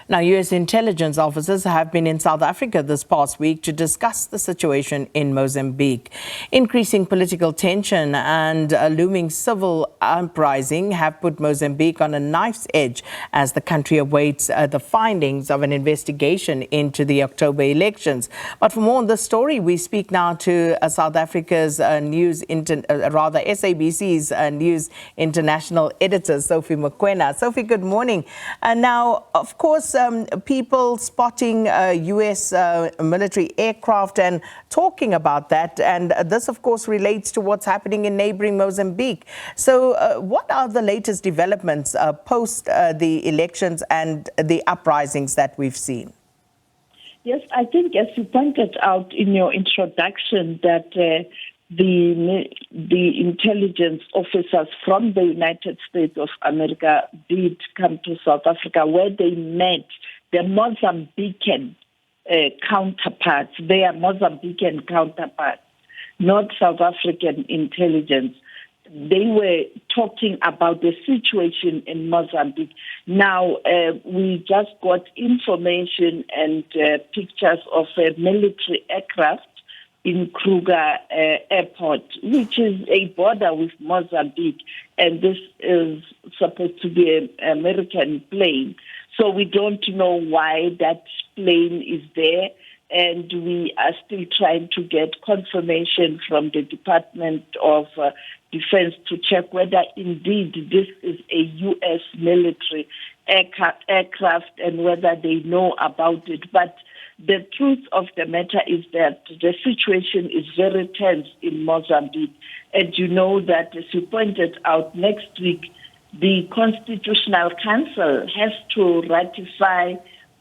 Now, U.S. intelligence officers have been in South Africa this past week to discuss the situation in Mozambique. Increasing political tension and a looming civil uprising have put Mozambique on a knife's edge as the country awaits the findings of an investigation into the October elections. But for more on this story, we speak now to South Africa's SABC's News International editor, Sophie Mokoena. Sophie, good morning. Now, of course, people spotting U.S. military aircraft and talking about that. And this, of course, relates to what's happening in neighboring Mozambique. So what are the latest developments post the elections and the uprisings that we've seen? Yes, I think as you pointed out in your introduction that the intelligence officers from the United States of America did come to South Africa, where they met the Mozambican counterparts, their Mozambican counterparts, not South African intelligence. They were talking about the situation in Mozambique. Now, we just got information and pictures of a military aircraft in Kruger Airport, which is a border with Mozambique, and this is supposed to be an American plane. So we don't know why that plane is there, and we are still trying to get confirmation from the Department of Defense to check whether indeed this is a U.S. military aircraft and whether they know about it. But the truth of the matter is that the situation is very tense in Mozambique. And you know that, as you pointed out, next week the Constitutional Council has to ratify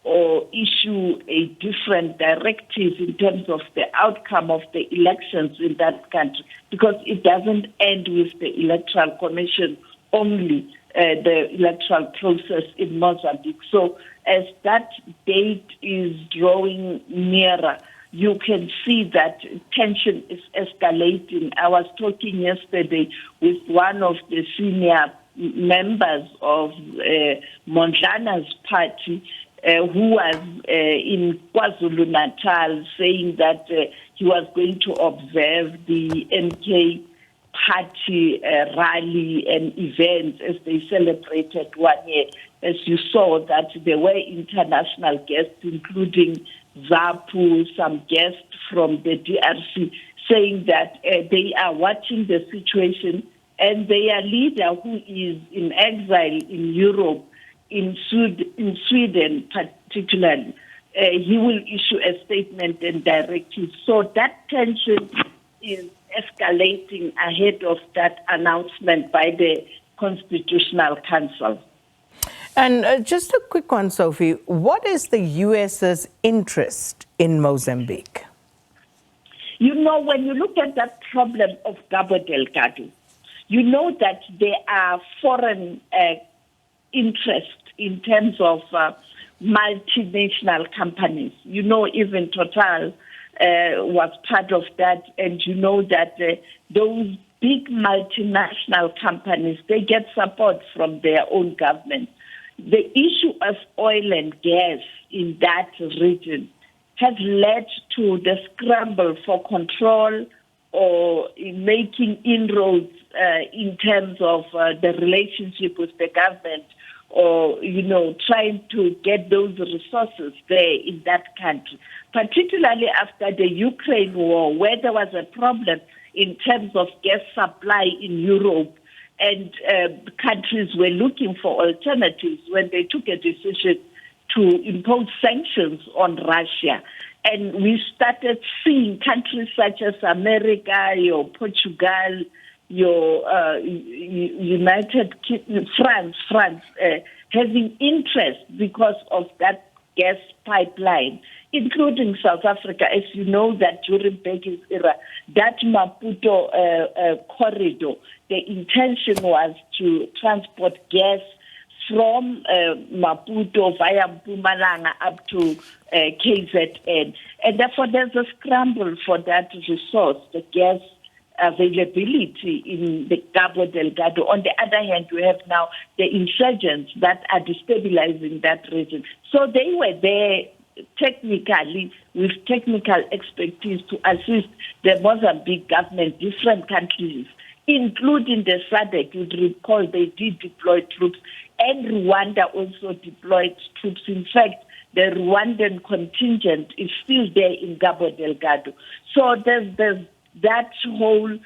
or issue a different directive in terms of the outcome of the elections in that country, because it doesn't end with the Electoral Commission only, the electoral process in Mozambique. So as that date is drawing nearer, you can see that tension is escalating. I was talking yesterday with one of the senior members of Mondlana's party, who was in KwaZulu-Natal, saying that he was going to observe the MK party rally and events as they celebrated 1 year. As you saw, that there were international guests, including ZAPU, some guests from the DRC, saying that they are watching the situation, and their leader, who is in exile in Europe, in Sweden particularly, he will issue a statement and directive. So that tension is escalating ahead of that announcement by the Constitutional Council. And just a quick one, Sophie, what is the U.S.'s interest in Mozambique? You know, when you look at that problem of Cabo Delgado, you know that there are foreign interest in terms of multinational companies. You know, even Total was part of that, and you know that those big multinational companies, they get support from their own government. The issue of oil and gas in that region has led to the scramble for control or in making inroads in terms of the relationship with the government, or, you know, trying to get those resources there in that country, particularly after the Ukraine war, where there was a problem in terms of gas supply in Europe, and countries were looking for alternatives when they took a decision to impose sanctions on Russia. And we started seeing countries such as America, your Portugal, your United Kingdom, France, having interest because of that gas pipeline, including South Africa. As you know, that during Begin's era, that Maputo corridor, the intention was to transport gas from Maputo via Mpumalanga up to KZN. And therefore, there's a scramble for that resource, the gas availability in the Cabo Delgado. On the other hand, we have now the insurgents that are destabilizing that region. So they were there technically with technical expertise to assist the Mozambique government, different countries, including the SADC. You'd recall they did deploy troops, and Rwanda also deployed troops. In fact, the Rwandan contingent is still there in Cabo Delgado. So there's that whole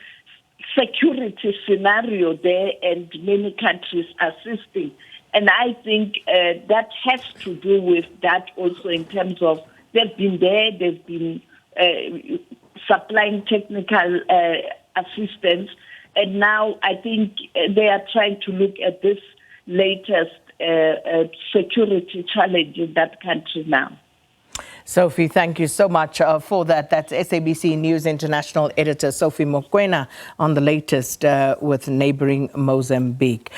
security scenario there, and many countries assisting. And I think that has to do with that also in terms of they've been there, they've been supplying technical assistance, and now I think they are trying to look at this latest security challenge in that country now. Sophie, thank you so much for that. That's SABC News International Editor Sophie Mokoena on the latest with neighboring Mozambique.